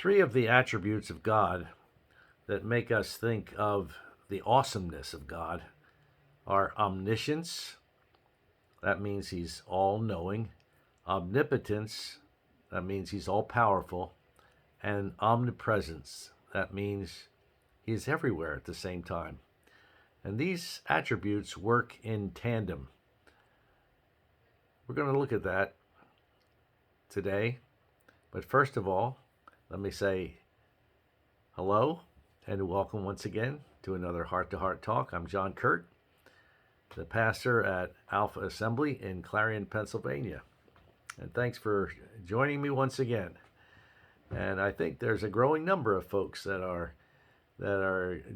Three of the attributes of God that make us think of the awesomeness of God are omniscience, that means he's all-knowing; omnipotence, that means he's all-powerful; and omnipresence, that means he's everywhere at the same time. And these attributes work in tandem. We're going to look at that today. But first of all, let me say hello and welcome once again to another Heart to Heart Talk. I'm John Kuert, the pastor at Alpha Assembly in Clarion, Pennsylvania. And thanks for joining me once again. And I think there's a growing number of folks that are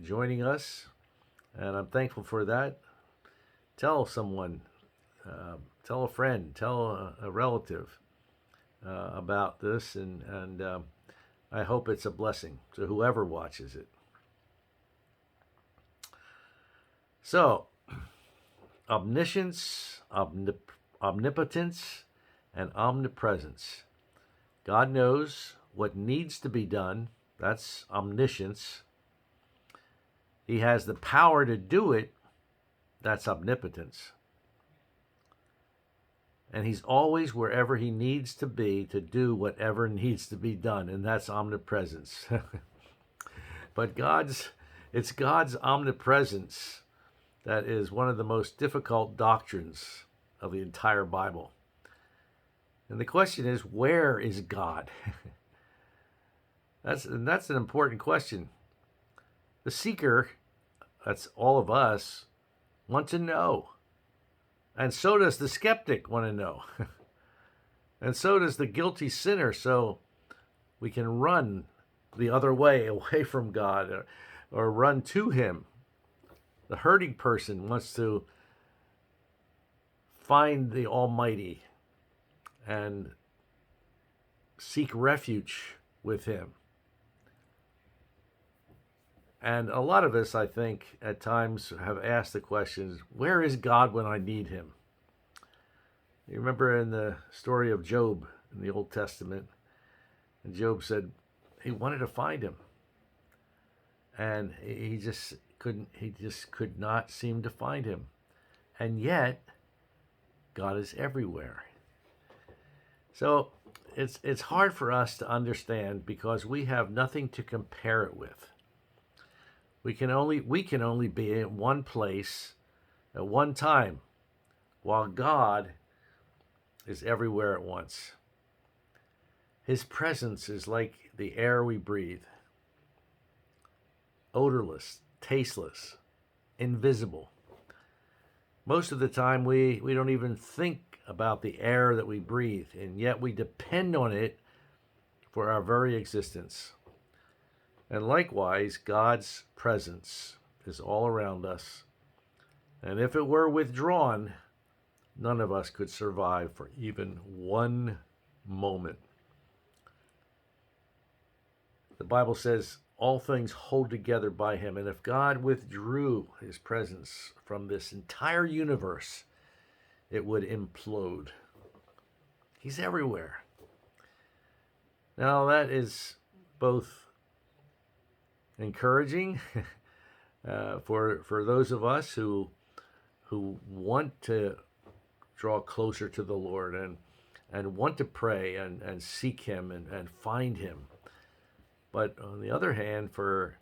joining us, and I'm thankful for that. Tell someone, tell a friend, tell a relative about this, and I hope it's a blessing to whoever watches it. So, omniscience, omnipotence, and omnipresence. God knows what needs to be done. That's omniscience. He has the power to do it. That's omnipotence. And he's always wherever he needs to be to do whatever needs to be done, and that's omnipresence. But it's God's omnipresence that is one of the most difficult doctrines of the entire Bible. And the question is, where is God? That's an important question. The seeker, that's all of us, want to know. And so does the skeptic want to know. And so does the guilty sinner, so we can run the other way, away from God, or run to him. The hurting person wants to find the Almighty and seek refuge with him. And a lot of us, I think, at times have asked the questions, where is God when I need him? You remember in the story of Job in the Old Testament, and Job said he wanted to find him. And he just could not seem to find him. And yet, God is everywhere. So it's hard for us to understand because we have nothing to compare it with. We can only be in one place at one time, while God is everywhere at once. His presence is like the air we breathe, odorless, tasteless, invisible. Most of the time we don't even think about the air that we breathe, and yet we depend on it for our very existence. And likewise, God's presence is all around us. And if it were withdrawn, none of us could survive for even one moment. The Bible says all things hold together by him. And if God withdrew his presence from this entire universe, it would implode. He's everywhere. Now that is both encouraging for those of us who want to draw closer to the Lord and want to pray and seek him and find him. But on the other hand, for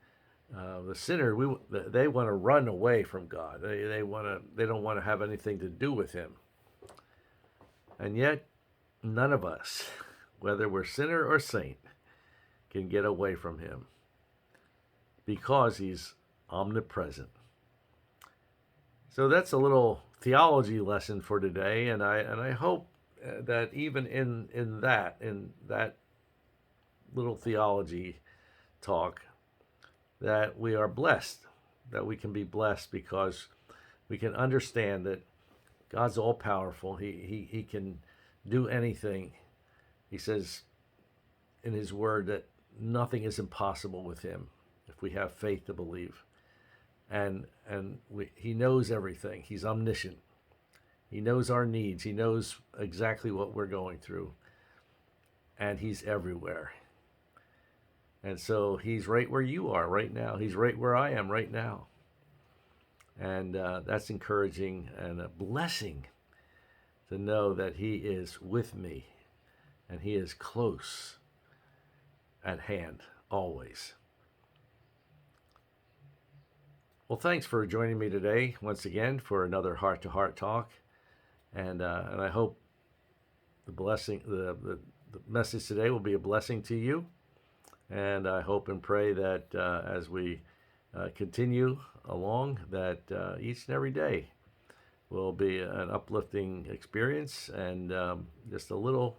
the sinner, they want to run away from God. They don't want to have anything to do with him. And yet, none of us, whether we're sinner or saint, can get away from him, because he's omnipresent. So that's a little theology lesson for today, and I hope that even in that little theology talk, that we are blessed, that we can be blessed because we can understand that God's all powerful. He can do anything. He says in his word that nothing is impossible with him if we have faith to believe. And he knows everything. He's omniscient. He knows our needs. He knows exactly what we're going through. And he's everywhere. And so he's right where you are right now. He's right where I am right now. And that's encouraging and a blessing to know that he is with me and he is close at hand always. Well, thanks for joining me today once again for another Heart to Heart talk. And I hope the message today will be a blessing to you. And I hope and pray that as we continue along, that each and every day will be an uplifting experience and just a little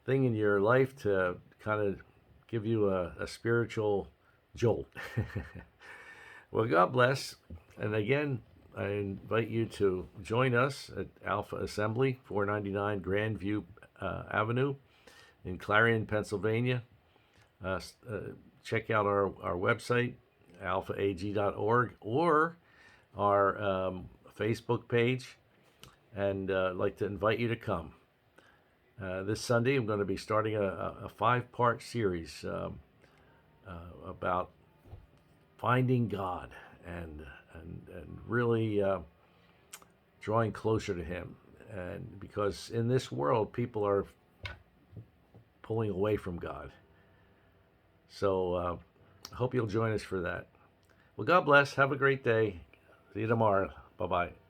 thing in your life to kind of give you a spiritual jolt. Well, God bless. And again, I invite you to join us at Alpha Assembly, 499 Grandview Avenue in Clarion, Pennsylvania. Check out our website, alphaag.org, or our Facebook page, and I'd like to invite you to come. This Sunday, I'm going to be starting a 5-part series about finding God and really drawing closer to Him. And because in this world, people are pulling away from God. So I hope you'll join us for that. Well, God bless. Have a great day. See you tomorrow. Bye-bye.